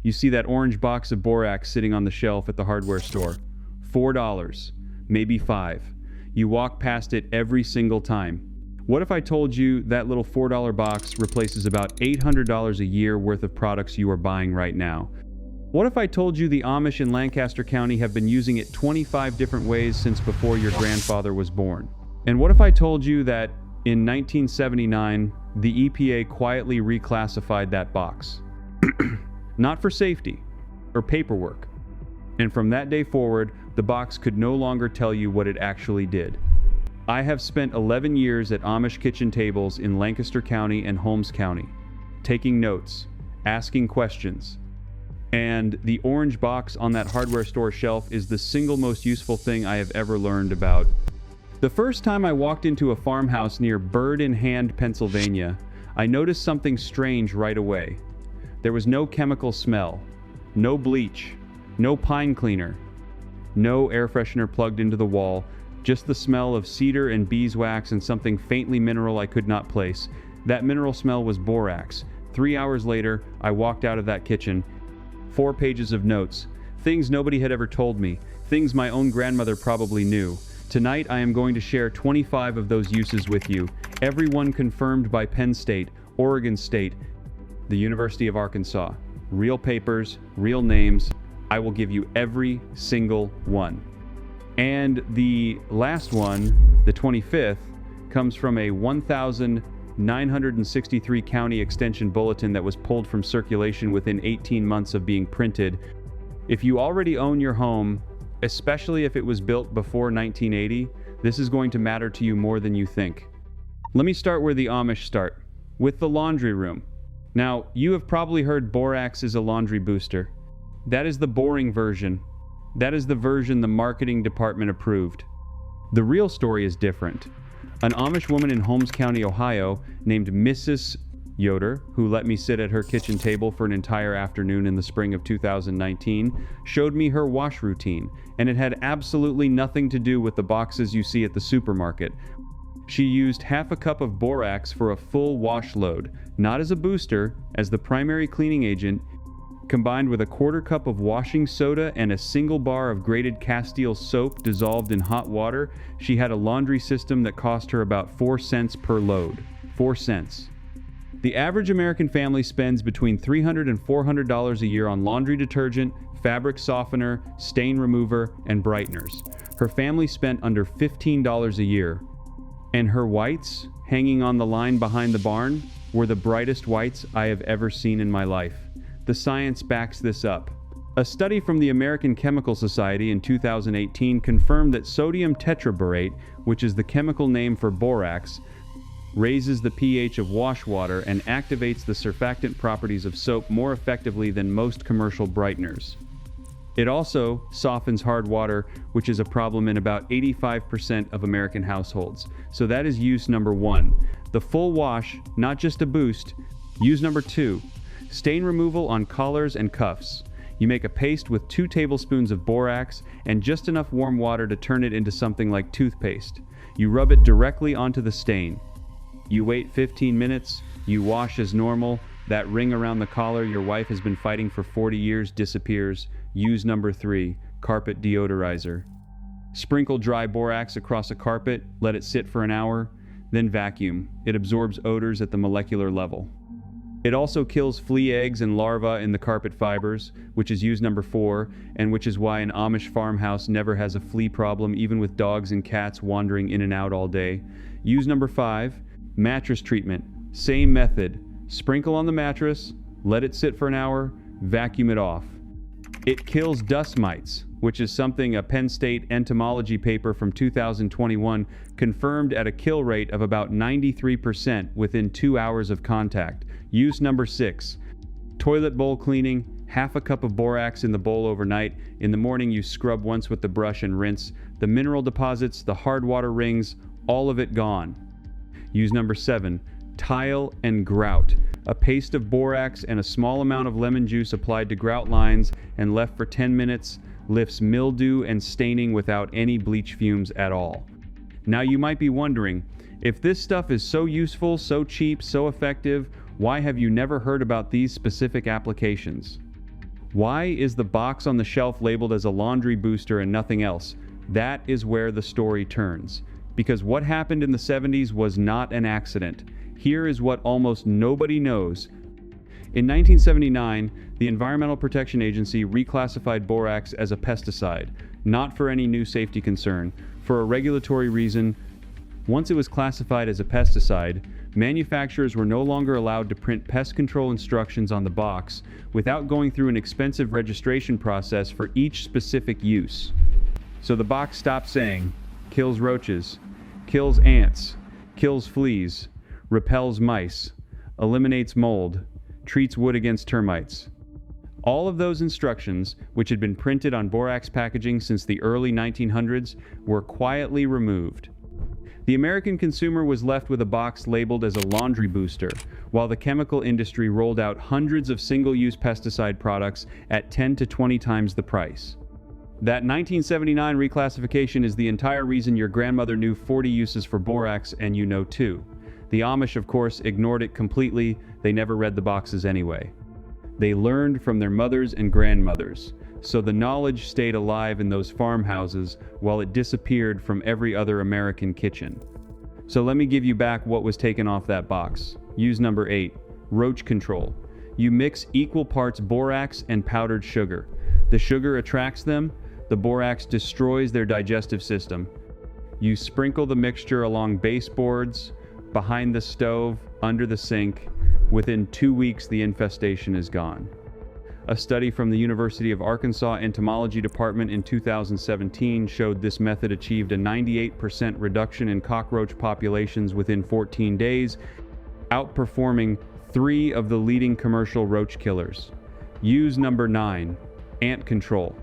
You see that orange box of borax sitting on the shelf at the hardware store. $4, maybe $5. You walk past it every single time. What if I told you that little $4 box replaces about $800 a year worth of products you are buying right now? What if I told you the Amish in Lancaster County have been using it 25 different ways since before your grandfather was born? And what if I told you that in 1979, the EPA quietly reclassified that box? Not for safety or paperwork. And from that day forward, the box could no longer tell you what it actually did. I have spent 11 years at Amish kitchen tables in Lancaster County and Holmes County, taking notes, asking questions. And the orange box on that hardware store shelf is the single most useful thing I have ever learned about. The first time I walked into a farmhouse near Bird in Hand, Pennsylvania, I noticed something strange right away. There was no chemical smell, no bleach, no pine cleaner, no air freshener plugged into the wall, just the smell of cedar and beeswax and something faintly mineral I could not place. That mineral smell was borax. 3 hours later, I walked out of that kitchen. 4 pages of notes, things nobody had ever told me, things my own grandmother probably knew. Tonight I am going to share 25 of those uses with you, every one confirmed by Penn State, Oregon State, the University of Arkansas. Real papers, real names. I will give you every single one. And the last one, the 25th, comes from a 1,963 county extension bulletin that was pulled from circulation within 18 months of being printed. If you already own your home, especially if it was built before 1980, this is going to matter to you more than you think. Let me start where the Amish start, with the laundry room. Now, you have probably heard borax is a laundry booster. That is the boring version. That is the version the marketing department approved. The real story is different. An Amish woman in Holmes County, Ohio, named Mrs. Yoder, who let me sit at her kitchen table for an entire afternoon in the spring of 2019, showed me her wash routine, and it had absolutely nothing to do with the boxes you see at the supermarket. She used half a cup of borax for a full wash load, not as a booster, as the primary cleaning agent, combined with a quarter cup of washing soda and a single bar of grated Castile soap dissolved in hot water. She had a laundry system that cost her about 4 cents per load. 4 cents. The average American family spends between $300 and $400 a year on laundry detergent, fabric softener, stain remover, and brighteners. Her family spent under $15 a year. And her whites, hanging on the line behind the barn, were the brightest whites I have ever seen in my life. The science backs this up. A study from the American Chemical Society in 2018 confirmed that sodium tetraborate, which is the chemical name for borax, raises the pH of wash water and activates the surfactant properties of soap more effectively than most commercial brighteners. It also softens hard water, which is a problem in about 85% of American households. So that is use number 1. The full wash, not just a boost. Use number 2. Stain removal on collars and cuffs. You make a paste with 2 tablespoons of borax and just enough warm water to turn it into something like toothpaste. You rub it directly onto the stain. You wait 15 minutes, you wash as normal. That ring around the collar your wife has been fighting for 40 years disappears. Use number 3, carpet deodorizer. Sprinkle dry borax across a carpet, let it sit for an hour, then vacuum. It absorbs odors at the molecular level. It also kills flea eggs and larvae in the carpet fibers, which is use number 4, and which is why an Amish farmhouse never has a flea problem even with dogs and cats wandering in and out all day. Use number 5, mattress treatment. Same method. Sprinkle on the mattress, let it sit for an hour, vacuum it off. It kills dust mites, which is something a Penn State entomology paper from 2021 confirmed at a kill rate of about 93% within 2 hours of contact. Use number 6, toilet bowl cleaning, half a cup of borax in the bowl overnight. In the morning you scrub once with the brush and rinse. The mineral deposits, the hard water rings, all of it gone. Use number 7, tile and grout. A paste of borax and a small amount of lemon juice applied to grout lines and left for 10 minutes lifts mildew and staining without any bleach fumes at all. Now you might be wondering, if this stuff is so useful, so cheap, so effective, why have you never heard about these specific applications? Why is the box on the shelf labeled as a laundry booster and nothing else? That is where the story turns. Because what happened in the 70s was not an accident. Here is what almost nobody knows. In 1979, the Environmental Protection Agency reclassified borax as a pesticide, not for any new safety concern, for a regulatory reason. Once it was classified as a pesticide, manufacturers were no longer allowed to print pest control instructions on the box without going through an expensive registration process for each specific use. So the box stopped saying, kills roaches, kills ants, kills fleas, repels mice, eliminates mold, treats wood against termites. All of those instructions, which had been printed on borax packaging since the early 1900s, were quietly removed. The American consumer was left with a box labeled as a laundry booster, while the chemical industry rolled out hundreds of single-use pesticide products at 10 to 20 times the price. That 1979 reclassification is the entire reason your grandmother knew 40 uses for borax, and you know too. The Amish, of course, ignored it completely. They never read the boxes anyway. They learned from their mothers and grandmothers, so the knowledge stayed alive in those farmhouses while it disappeared from every other American kitchen. So let me give you back what was taken off that box. Use number 8, roach control. You mix equal parts borax and powdered sugar. The sugar attracts them, the borax destroys their digestive system. You sprinkle the mixture along baseboards, behind the stove, under the sink. Within 2 weeks, the infestation is gone. A study from the University of Arkansas Entomology Department in 2017 showed this method achieved a 98% reduction in cockroach populations within 14 days, outperforming 3 of the leading commercial roach killers. Use number 9, ant control.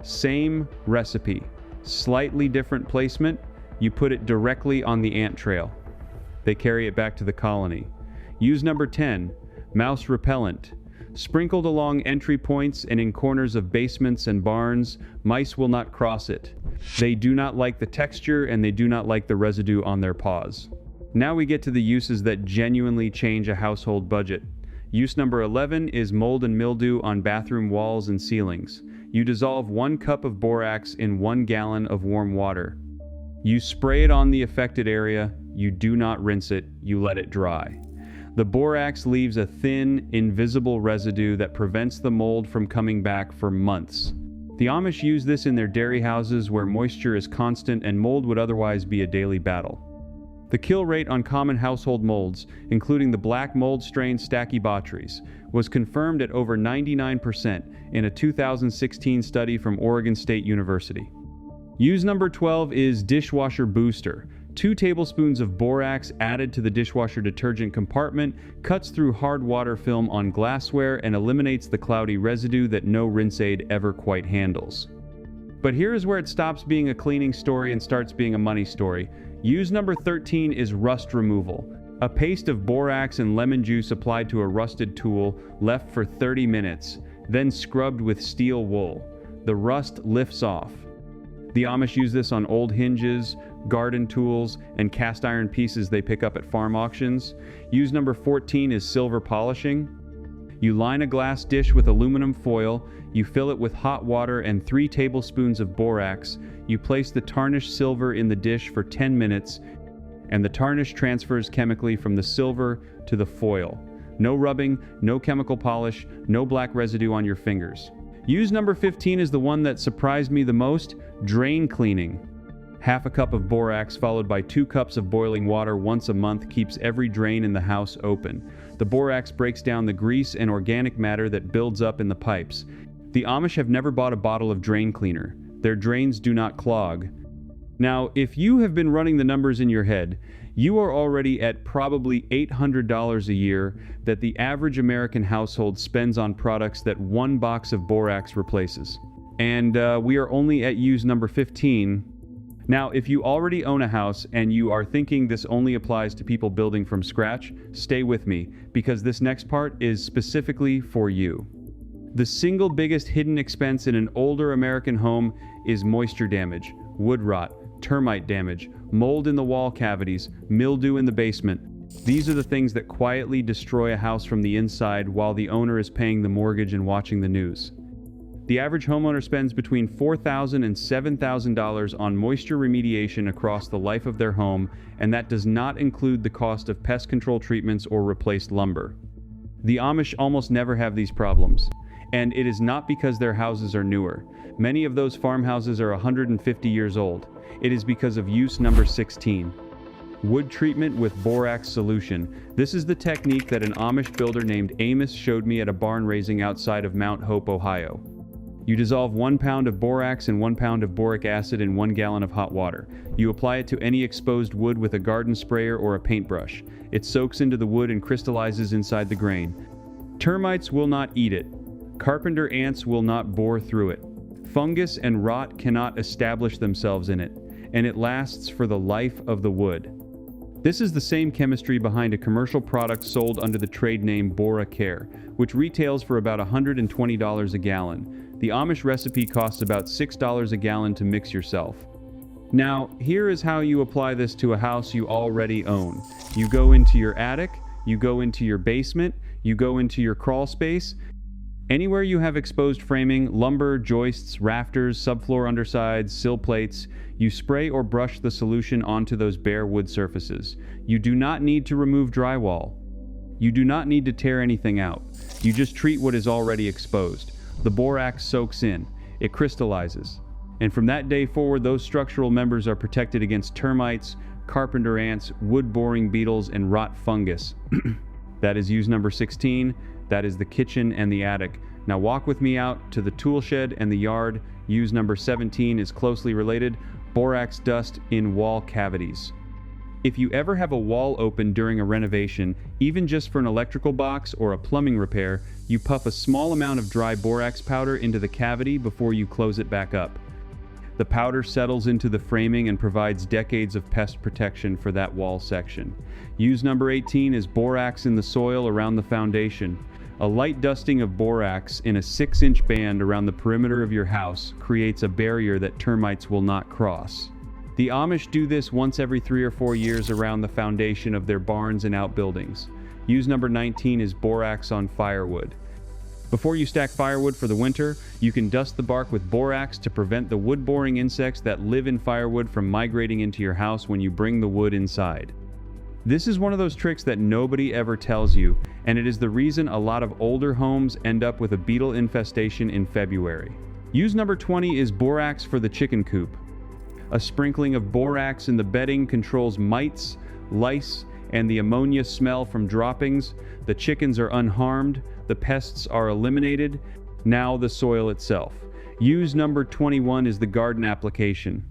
Same recipe, slightly different placement. You put it directly on the ant trail. They carry it back to the colony. Use number 10, mouse repellent. Sprinkled along entry points and in corners of basements and barns, mice will not cross it. They do not like the texture and they do not like the residue on their paws. Now we get to the uses that genuinely change a household budget. Use number 11 is mold and mildew on bathroom walls and ceilings. You dissolve 1 cup of borax in 1 gallon of warm water. You spray it on the affected area. You do not rinse it. You let it dry. The borax leaves a thin, invisible residue that prevents the mold from coming back for months. The Amish use this in their dairy houses where moisture is constant and mold would otherwise be a daily battle. The kill rate on common household molds, including the black mold strain Stachybotrys, was confirmed at over 99% in a 2016 study from Oregon State University. Use number 12 is dishwasher booster. 2 tablespoons of borax added to the dishwasher detergent compartment cuts through hard water film on glassware and eliminates the cloudy residue that no rinse aid ever quite handles. But here is where it stops being a cleaning story and starts being a money story. Use number 13 is rust removal. A paste of borax and lemon juice applied to a rusted tool, left for 30 minutes, then scrubbed with steel wool. The rust lifts off. The Amish use this on old hinges, garden tools, and cast iron pieces they pick up at farm auctions. Use number 14 is silver polishing. You line a glass dish with aluminum foil, you fill it with hot water and 3 tablespoons of borax, you place the tarnished silver in the dish for 10 minutes, and the tarnish transfers chemically from the silver to the foil. No rubbing, no chemical polish, no black residue on your fingers. Use number 15 is the one that surprised me the most, drain cleaning. Half a cup of borax followed by 2 cups of boiling water once a month keeps every drain in the house open. The borax breaks down the grease and organic matter that builds up in the pipes. The Amish have never bought a bottle of drain cleaner. Their drains do not clog. Now, if you have been running the numbers in your head, you are already at probably $800 a year that the average American household spends on products that 1 box of borax replaces. And we are only at use number 15. Now, if you already own a house and you are thinking this only applies to people building from scratch, stay with me, because this next part is specifically for you. The single biggest hidden expense in an older American home is moisture damage, wood rot, termite damage, mold in the wall cavities, mildew in the basement. These are the things that quietly destroy a house from the inside while the owner is paying the mortgage and watching the news. The average homeowner spends between $4,000 and $7,000 on moisture remediation across the life of their home, and that does not include the cost of pest control treatments or replaced lumber. The Amish almost never have these problems, and it is not because their houses are newer. Many of those farmhouses are 150 years old. It is because of use number 16. Wood treatment with borax solution. This is the technique that an Amish builder named AMISH showed me at a barn raising outside of Mount Hope, Ohio. You dissolve 1 pound of borax and 1 pound of boric acid in 1 gallon of hot water. You apply it to any exposed wood with a garden sprayer or a paintbrush. It soaks into the wood and crystallizes inside the grain. Termites will not eat it. Carpenter ants will not bore through it. Fungus and rot cannot establish themselves in it, and it lasts for the life of the wood. This is the same chemistry behind a commercial product sold under the trade name Borax, which retails for about $120 a gallon. The Amish recipe costs about $6 a gallon to mix yourself. Now, here is how you apply this to a house you already own. You go into your attic, you go into your basement, you go into your crawl space. Anywhere you have exposed framing, lumber, joists, rafters, subfloor undersides, sill plates, you spray or brush the solution onto those bare wood surfaces. You do not need to remove drywall. You do not need to tear anything out. You just treat what is already exposed. The borax soaks in, it crystallizes, and from that day forward, those structural members are protected against termites, carpenter ants, wood-boring beetles, and rot fungus. That is use number 16. That is the kitchen and the attic. Now walk with me out to the tool shed and the yard. Use number 17 is closely related. Borax dust in wall cavities. If you ever have a wall open during a renovation, even just for an electrical box or a plumbing repair, you puff a small amount of dry borax powder into the cavity before you close it back up. The powder settles into the framing and provides decades of pest protection for that wall section. Use number 18 is borax in the soil around the foundation. A light dusting of borax in a 6-inch band around the perimeter of your house creates a barrier that termites will not cross. The Amish do this once every 3 or 4 years around the foundation of their barns and outbuildings. Use number 19 is borax on firewood. Before you stack firewood for the winter, you can dust the bark with borax to prevent the wood-boring insects that live in firewood from migrating into your house when you bring the wood inside. This is one of those tricks that nobody ever tells you, and it is the reason a lot of older homes end up with a beetle infestation in February. Use number 20 is borax for the chicken coop. A sprinkling of borax in the bedding controls mites, lice, and the ammonia smell from droppings. The chickens are unharmed, the pests are eliminated. Now the soil itself. Use number 21 is the garden application.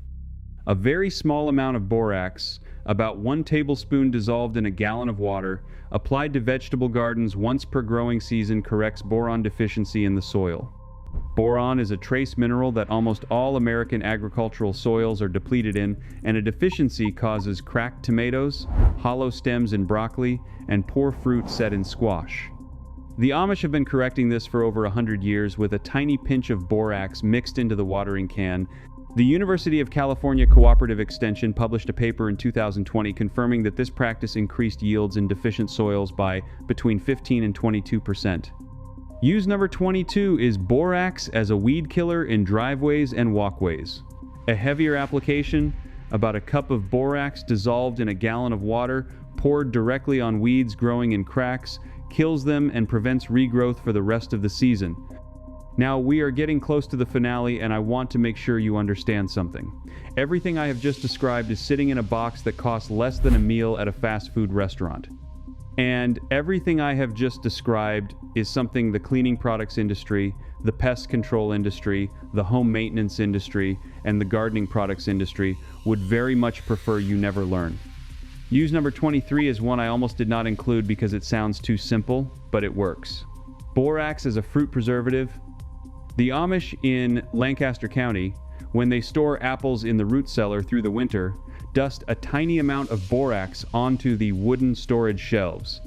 A very small amount of borax, about 1 tablespoon dissolved in a gallon of water, applied to vegetable gardens once per growing season corrects boron deficiency in the soil. Boron is a trace mineral that almost all American agricultural soils are depleted in, and a deficiency causes cracked tomatoes, hollow stems in broccoli, and poor fruit set in squash. The Amish have been correcting this for over 100 years with a tiny pinch of borax mixed into the watering can. The University of California Cooperative Extension published a paper in 2020 confirming that this practice increased yields in deficient soils by between 15 and 22%. Use number 22 is borax as a weed killer in driveways and walkways. A heavier application, about a cup of borax dissolved in a gallon of water, poured directly on weeds growing in cracks, kills them and prevents regrowth for the rest of the season. Now we are getting close to the finale, and I want to make sure you understand something. Everything I have just described is sitting in a box that costs less than a meal at a fast food restaurant. And everything I have just described is something the cleaning products industry, the pest control industry, the home maintenance industry, and the gardening products industry would very much prefer you never learn. Use number 23 is one I almost did not include because it sounds too simple, but it works. Borax as a fruit preservative. The Amish in Lancaster County, when they store apples in the root cellar through the winter, dust a tiny amount of borax onto the wooden storage shelves.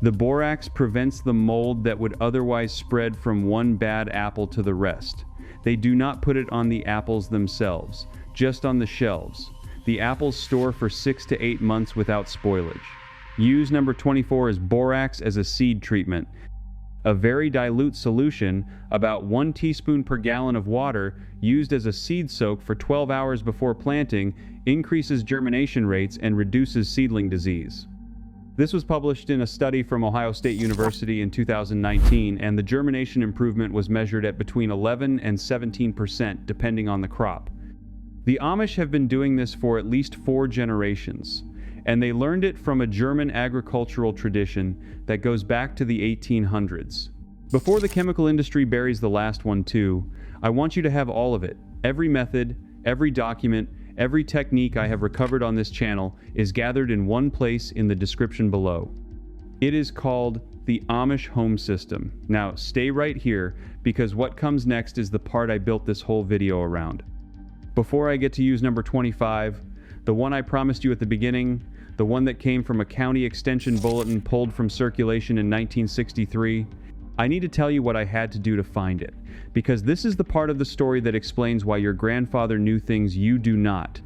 The borax prevents the mold that would otherwise spread from one bad apple to the rest. They do not put it on the apples themselves, just on the shelves. The apples store for 6 to 8 months without spoilage. Use number 24 is borax as a seed treatment. A very dilute solution, about 1 teaspoon per gallon of water, used as a seed soak for 12 hours before planting, increases germination rates and reduces seedling disease. This was published in a study from Ohio State University in 2019, and the germination improvement was measured at between 11 and 17%, depending on the crop. The Amish have been doing this for at least 4 generations, and they learned it from a German agricultural tradition that goes back to the 1800s. Before the chemical industry buries the last one too, I want you to have all of it. Every method, every document, every technique I have recovered on this channel is gathered in one place in the description below. It is called the AMISH Home System. Now stay right here, because what comes next is the part I built this whole video around. Before I get to use number 25, the one I promised you at the beginning, the one that came from a county extension bulletin pulled from circulation in 1963, I need to tell you what I had to do to find it, because this is the part of the story that explains why your grandfather knew things you do not.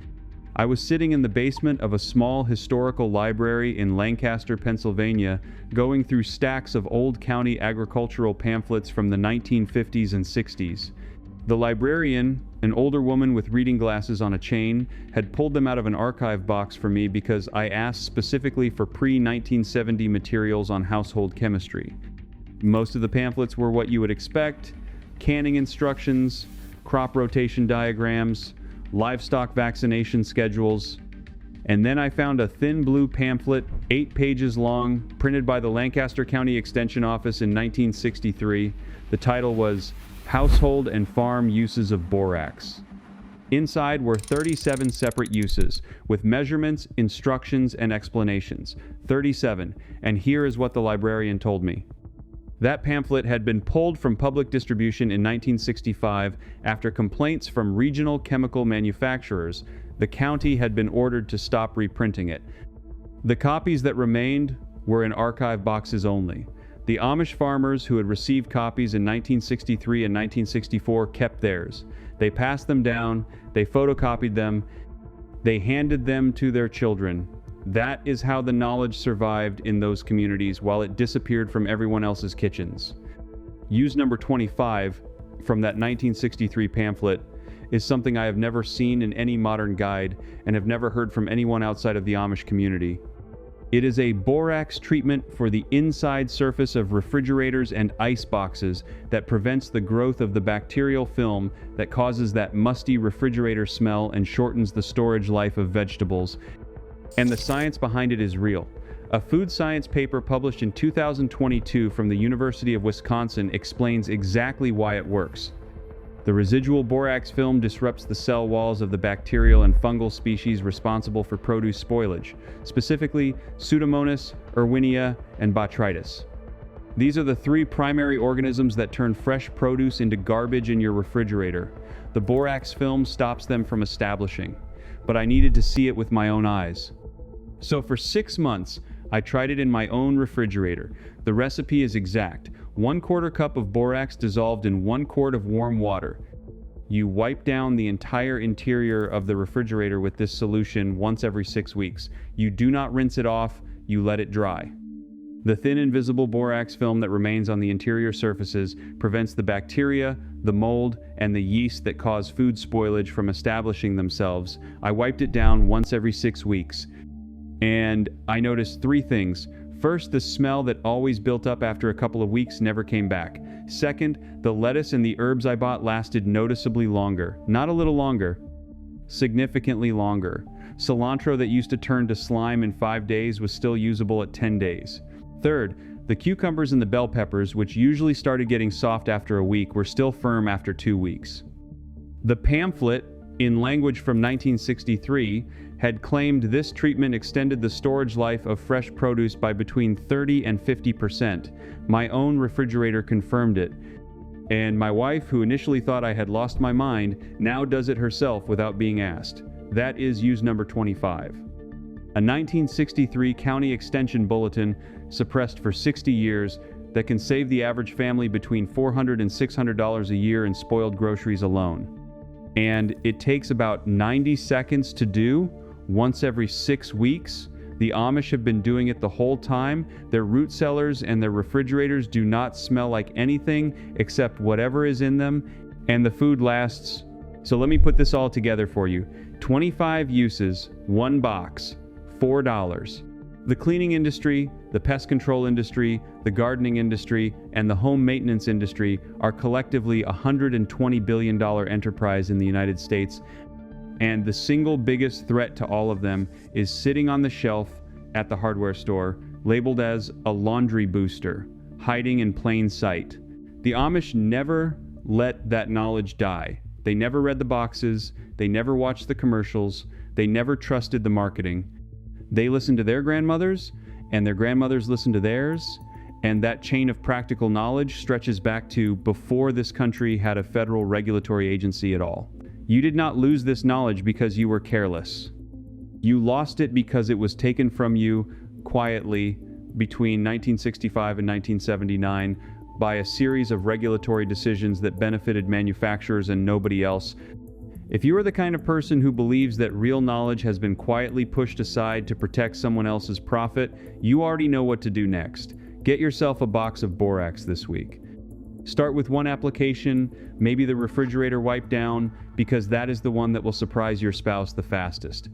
I was sitting in the basement of a small historical library in Lancaster, Pennsylvania, going through stacks of old county agricultural pamphlets from the 1950s and 60s. The librarian, an older woman with reading glasses on a chain, had pulled them out of an archive box for me because I asked specifically for pre-1970 materials on household chemistry. Most of the pamphlets were what you would expect: canning instructions, crop rotation diagrams, livestock vaccination schedules. And then I found a thin blue pamphlet, 8 pages long, printed by the Lancaster County Extension Office in 1963. The title was Household and Farm Uses of Borax. Inside were 37 separate uses, with measurements, instructions, and explanations. 37, and here is what the librarian told me. That pamphlet had been pulled from public distribution in 1965 after complaints from regional chemical manufacturers. The county had been ordered to stop reprinting it. The copies that remained were in archive boxes only. The Amish farmers who had received copies in 1963 and 1964 kept theirs. They passed them down, they photocopied them, they handed them to their children. That is how the knowledge survived in those communities while it disappeared from everyone else's kitchens. Use number 25 from that 1963 pamphlet is something I have never seen in any modern guide and have never heard from anyone outside of the Amish community. It is a borax treatment for the inside surface of refrigerators and ice boxes that prevents the growth of the bacterial film that causes that musty refrigerator smell and shortens the storage life of vegetables. And the science behind it is real. A food science paper published in 2022 from the University of Wisconsin explains exactly why it works. The residual borax film disrupts the cell walls of the bacterial and fungal species responsible for produce spoilage, specifically Pseudomonas, Erwinia, and Botrytis. These are the 3 primary organisms that turn fresh produce into garbage in your refrigerator. The borax film stops them from establishing, but I needed to see it with my own eyes. So for 6 months, I tried it in my own refrigerator. The recipe is exact. 1/4 cup of borax dissolved in 1 quart of warm water. You wipe down the entire interior of the refrigerator with this solution once every 6 weeks. You do not rinse it off, you let it dry. The thin invisible borax film that remains on the interior surfaces prevents the bacteria, the mold, and the yeast that cause food spoilage from establishing themselves. I wiped it down once every 6 weeks. And I noticed 3 things. First, the smell that always built up after a couple of weeks never came back. Second, the lettuce and the herbs I bought lasted noticeably longer. Not a little longer, significantly longer. Cilantro that used to turn to slime in 5 days was still usable at 10 days. Third, the cucumbers and the bell peppers, which usually started getting soft after a week, were still firm after 2 weeks. The pamphlet, in language from 1963, had claimed this treatment extended the storage life of fresh produce by between 30 and 50%. My own refrigerator confirmed it. And my wife, who initially thought I had lost my mind, now does it herself without being asked. That is use number 25. A 1963 county extension bulletin suppressed for 60 years that can save the average family between $400 and $600 a year in spoiled groceries alone. And it takes about 90 seconds to do once every 6 weeks. The Amish have been doing it the whole time. Their root cellars and their refrigerators do not smell like anything except whatever is in them, and the food lasts. So let me put this all together for you. 25 uses, 1 box, $4. The cleaning industry, the pest control industry, the gardening industry, and the home maintenance industry are collectively a $120 billion enterprise in the United States, and the single biggest threat to all of them is sitting on the shelf at the hardware store, labeled as a laundry booster, hiding in plain sight. The Amish never let that knowledge die. They never read the boxes, they never watched the commercials, they never trusted the marketing. They listened to their grandmothers, and their grandmothers listened to theirs, and that chain of practical knowledge stretches back to before this country had a federal regulatory agency at all. You did not lose this knowledge because you were careless. You lost it because it was taken from you quietly between 1965 and 1979 by a series of regulatory decisions that benefited manufacturers and nobody else. If you are the kind of person who believes that real knowledge has been quietly pushed aside to protect someone else's profit, you already know what to do next. Get yourself a box of borax this week. Start with one application, maybe the refrigerator wipe down, because that is the one that will surprise your spouse the fastest.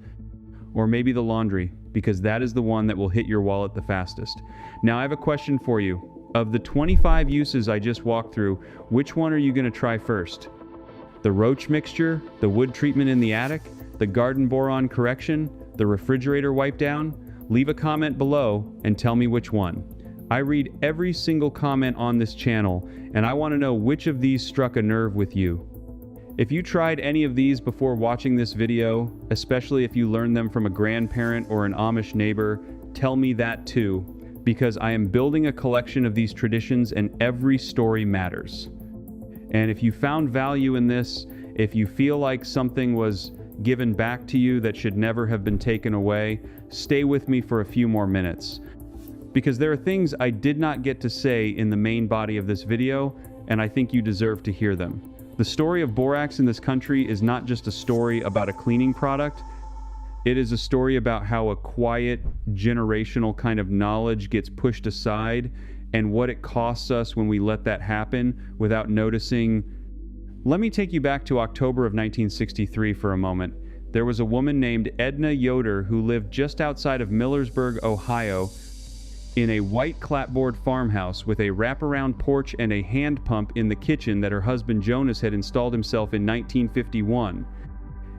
Or maybe the laundry, because that is the one that will hit your wallet the fastest. Now I have a question for you. Of the 25 uses I just walked through, which one are you going to try first? The roach mixture, the wood treatment in the attic, the garden boron correction, the refrigerator wipe down? Leave a comment below and tell me which one. I read every single comment on this channel, and I want to know which of these struck a nerve with you. If you tried any of these before watching this video, especially if you learned them from a grandparent or an Amish neighbor, tell me that too, because I am building a collection of these traditions and every story matters. And if you found value in this, if you feel like something was given back to you that should never have been taken away, stay with me for a few more minutes. Because there are things I did not get to say in the main body of this video, and I think you deserve to hear them. The story of borax in this country is not just a story about a cleaning product. It is a story about how a quiet, generational kind of knowledge gets pushed aside and what it costs us when we let that happen without noticing. Let me take you back to October of 1963 for a moment. There was a woman named Edna Yoder who lived just outside of Millersburg, Ohio, in a white clapboard farmhouse with a wraparound porch and a hand pump in the kitchen that her husband Jonas had installed himself in 1951.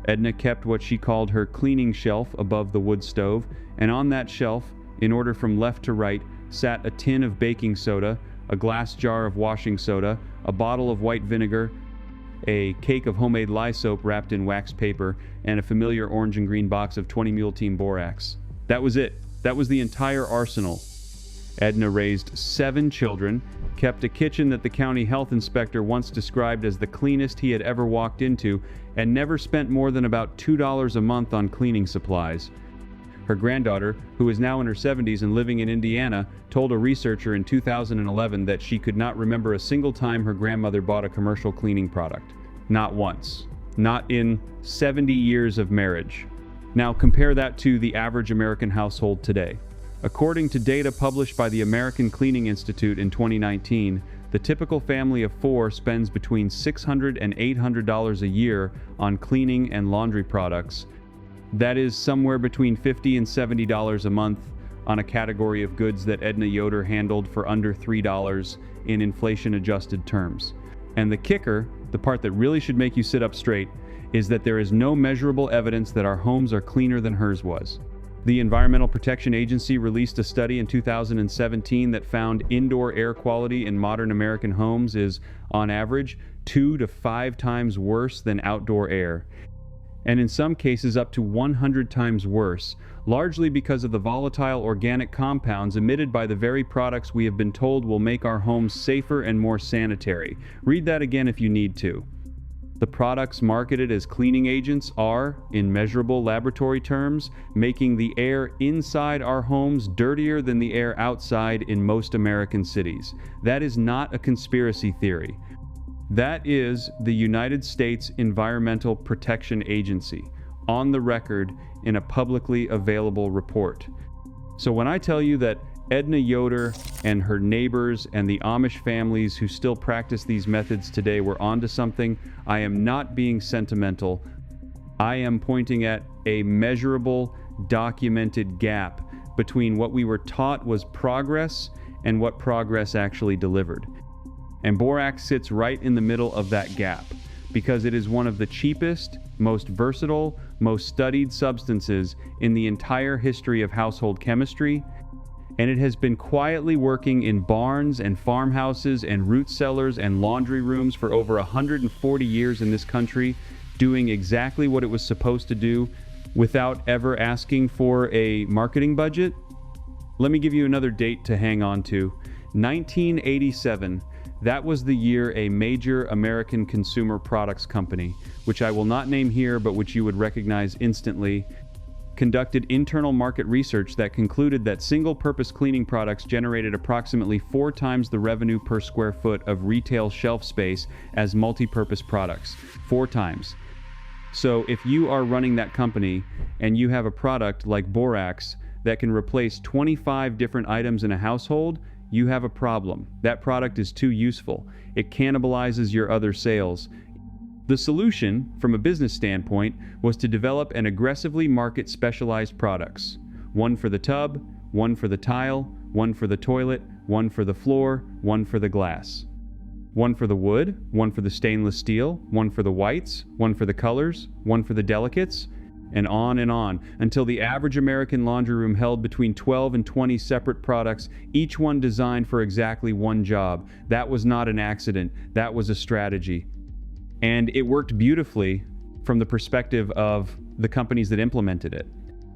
Edna kept what she called her cleaning shelf above the wood stove, and on that shelf, in order from left to right, sat a tin of baking soda, a glass jar of washing soda, a bottle of white vinegar, a cake of homemade lye soap wrapped in wax paper, and a familiar orange and green box of 20 Mule Team borax. That was it. That was the entire arsenal. Edna raised 7 children, kept a kitchen that the county health inspector once described as the cleanest he had ever walked into, and never spent more than about $2 a month on cleaning supplies. Her granddaughter, who is now in her 70s and living in Indiana, told a researcher in 2011 that she could not remember a single time her grandmother bought a commercial cleaning product. Not once. Not in 70 years of marriage. Now compare that to the average American household today. According to data published by the American Cleaning Institute in 2019, the typical family of 4 spends between $600 and $800 a year on cleaning and laundry products. That is somewhere between $50 and $70 a month on a category of goods that Edna Yoder handled for under $3 in inflation-adjusted terms. And the kicker, the part that really should make you sit up straight, is that there is no measurable evidence that our homes are cleaner than hers was. The Environmental Protection Agency released a study in 2017 that found indoor air quality in modern American homes is, on average, 2 to 5 times worse than outdoor air, and in some cases up to 100 times worse, largely because of the volatile organic compounds emitted by the very products we have been told will make our homes safer and more sanitary. Read that again if you need to. The products marketed as cleaning agents are, in measurable laboratory terms, making the air inside our homes dirtier than the air outside in most American cities. That is not a conspiracy theory. That is the United States Environmental Protection Agency, on the record in a publicly available report. So when I tell you that Edna Yoder and her neighbors and the Amish families who still practice these methods today were onto something, I am not being sentimental. I am pointing at a measurable, documented gap between what we were taught was progress and what progress actually delivered. And borax sits right in the middle of that gap because it is one of the cheapest, most versatile, most studied substances in the entire history of household chemistry, and it has been quietly working in barns and farmhouses and root cellars and laundry rooms for over 140 years in this country, doing exactly what it was supposed to do without ever asking for a marketing budget. Let me give you another date to hang on to. 1987. That was the year a major American consumer products company, which I will not name here but which you would recognize instantly, conducted internal market research that concluded that single-purpose cleaning products generated approximately 4 times the revenue per square foot of retail shelf space as multi-purpose products. 4 times. So if you are running that company and you have a product like borax that can replace 25 different items in a household, you have a problem. That product is too useful. It cannibalizes your other sales. The solution, from a business standpoint, was to develop and aggressively market specialized products. One for the tub, one for the tile, one for the toilet, one for the floor, one for the glass. One for the wood, one for the stainless steel, one for the whites, one for the colors, one for the delicates, and on, until the average American laundry room held between 12 and 20 separate products, each one designed for exactly one job. That was not an accident. That was a strategy. And it worked beautifully from the perspective of the companies that implemented it.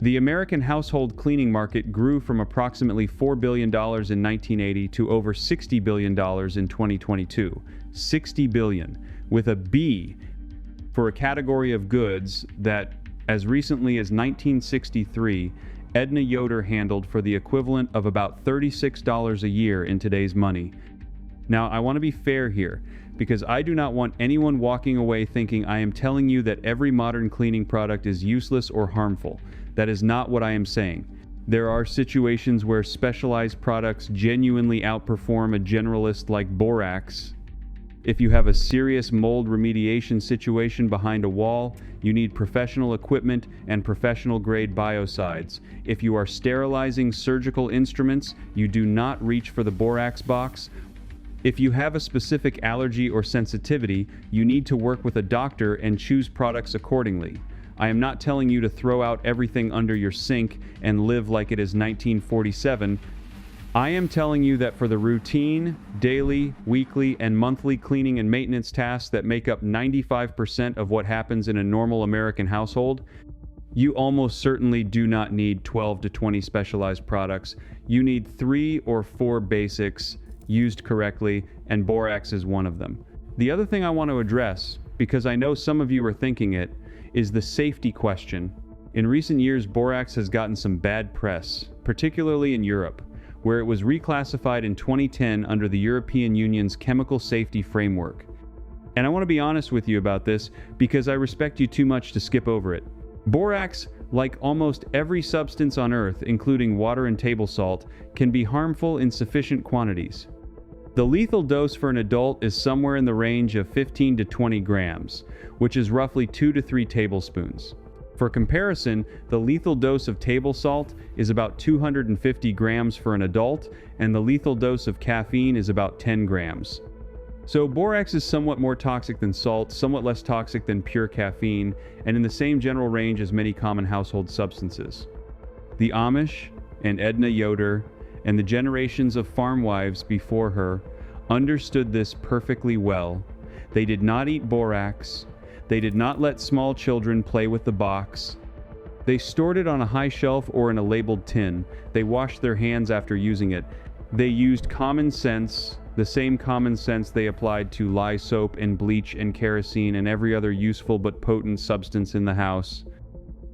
The American household cleaning market grew from approximately $4 billion in 1980 to over $60 billion in 2022. $60 billion, with a B for a category of goods that, as recently as 1963, Edna Yoder handled for the equivalent of about $36 a year in today's money. Now, I want to be fair here, because I do not want anyone walking away thinking I am telling you that every modern cleaning product is useless or harmful. That is not what I am saying. There are situations where specialized products genuinely outperform a generalist like borax. If you have a serious mold remediation situation behind a wall, you need professional equipment and professional-grade biocides. If you are sterilizing surgical instruments, you do not reach for the borax box. If you have a specific allergy or sensitivity, you need to work with a doctor and choose products accordingly. I am not telling you to throw out everything under your sink and live like it is 1947. I am telling you that for the routine, daily, weekly, and monthly cleaning and maintenance tasks that make up 95% of what happens in a normal American household, you almost certainly do not need 12 to 20 specialized products. You need 3 or 4 basics used correctly, and borax is one of them. The other thing I want to address, because I know some of you are thinking it, is the safety question. In recent years, borax has gotten some bad press, particularly in Europe, where it was reclassified in 2010 under the European Union's Chemical Safety Framework. And I want to be honest with you about this because I respect you too much to skip over it. Borax, like almost every substance on Earth, including water and table salt, can be harmful in sufficient quantities. The lethal dose for an adult is somewhere in the range of 15 to 20 grams, which is roughly 2 to 3 tablespoons. For comparison, the lethal dose of table salt is about 250 grams for an adult, and the lethal dose of caffeine is about 10 grams. So borax is somewhat more toxic than salt, somewhat less toxic than pure caffeine, and in the same general range as many common household substances. The Amish and Edna Yoder and the generations of farm wives before her understood this perfectly well. They did not eat borax. They did not let small children play with the box. They stored it on a high shelf or in a labeled tin. They washed their hands after using it. They used common sense, the same common sense they applied to lye soap and bleach and kerosene and every other useful but potent substance in the house.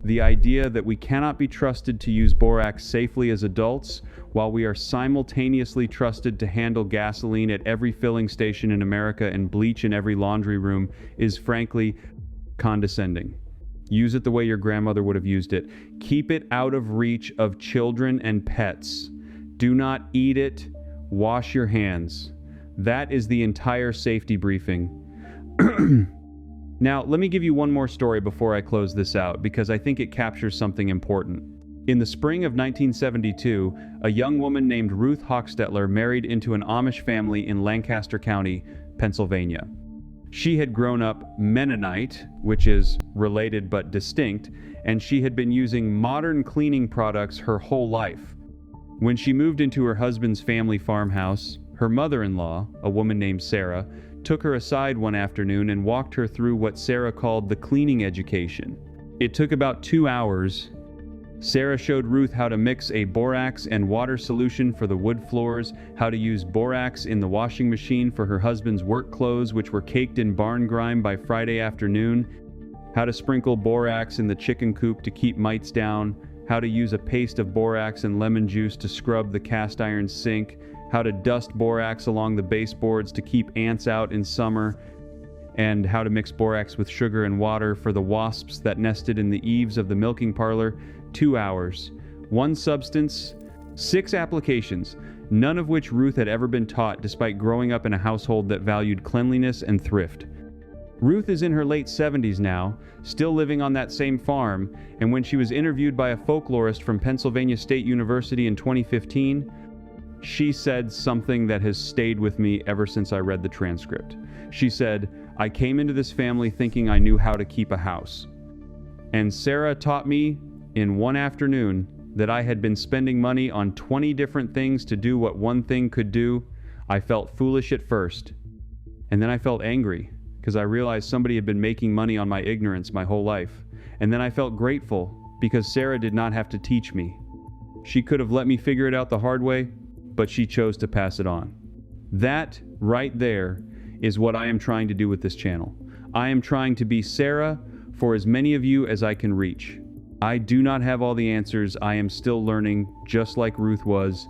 The idea that we cannot be trusted to use borax safely as adults, while we are simultaneously trusted to handle gasoline at every filling station in America and bleach in every laundry room, is frankly condescending. Use it the way your grandmother would have used it. Keep it out of reach of children and pets. Do not eat it. Wash your hands. That is the entire safety briefing. Now, let me give you one more story before I close this out, because I think it captures something important. In the spring of 1972, a young woman named Ruth Hochstetler married into an Amish family in Lancaster County, Pennsylvania. She had grown up Mennonite, which is related but distinct, and she had been using modern cleaning products her whole life. When she moved into her husband's family farmhouse, her mother-in-law, a woman named Sarah, took her aside one afternoon and walked her through what Sarah called the cleaning education. It took about 2 hours. Sarah showed Ruth how to mix a borax and water solution for the wood floors, how to use borax in the washing machine for her husband's work clothes, which were caked in barn grime by Friday afternoon, how to sprinkle borax in the chicken coop to keep mites down, how to use a paste of borax and lemon juice to scrub the cast iron sink, how to dust borax along the baseboards to keep ants out in summer, and how to mix borax with sugar and water for the wasps that nested in the eaves of the milking parlor. 2 hours. One substance, 6 applications, none of which Ruth had ever been taught despite growing up in a household that valued cleanliness and thrift. Ruth is in her late 70s now, still living on that same farm, and when she was interviewed by a folklorist from Pennsylvania State University in 2015, she said something that has stayed with me ever since I read the transcript. She said, "I came into this family thinking I knew how to keep a house. And Sarah taught me in one afternoon that I had been spending money on 20 different things to do what one thing could do. I felt foolish at first. And then I felt angry because I realized somebody had been making money on my ignorance my whole life. And then I felt grateful because Sarah did not have to teach me. She could have let me figure it out the hard way, but she chose to pass it on." That right there is what I am trying to do with this channel. I am trying to be Sarah for as many of you as I can reach. I do not have all the answers. I am still learning, just like Ruth was.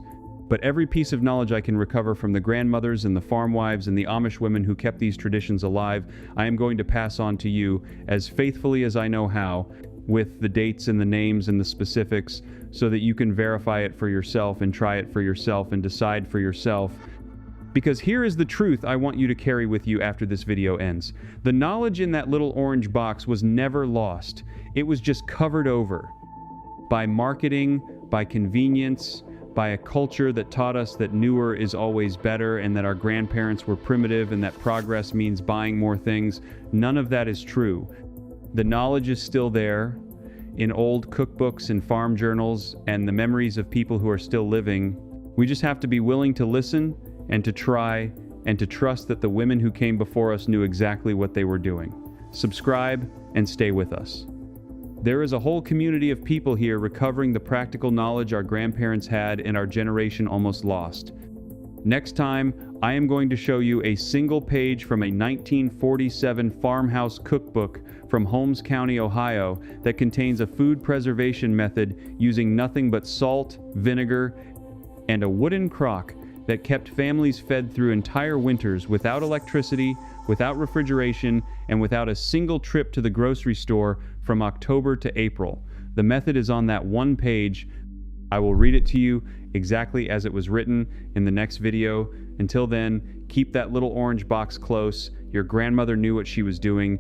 But every piece of knowledge I can recover from the grandmothers and the farm wives and the Amish women who kept these traditions alive, I am going to pass on to you as faithfully as I know how, with the dates and the names and the specifics, so that you can verify it for yourself and try it for yourself and decide for yourself. Because here is the truth I want you to carry with you after this video ends. The knowledge in that little orange box was never lost. It was just covered over by marketing, by convenience, by a culture that taught us that newer is always better and that our grandparents were primitive and that progress means buying more things. None of that is true. The knowledge is still there in old cookbooks and farm journals and the memories of people who are still living. We just have to be willing to listen and to try and to trust that the women who came before us knew exactly what they were doing. Subscribe and stay with us. There is a whole community of people here recovering the practical knowledge our grandparents had and our generation almost lost. Next time, I am going to show you a single page from a 1947 farmhouse cookbook from Holmes County, Ohio, that contains a food preservation method using nothing but salt, vinegar, and a wooden crock that kept families fed through entire winters without electricity, without refrigeration, and without a single trip to the grocery store from October to April. The method is on that one page. I will read it to you exactly as it was written in the next video. Until then, keep that little orange box close. Your grandmother knew what she was doing.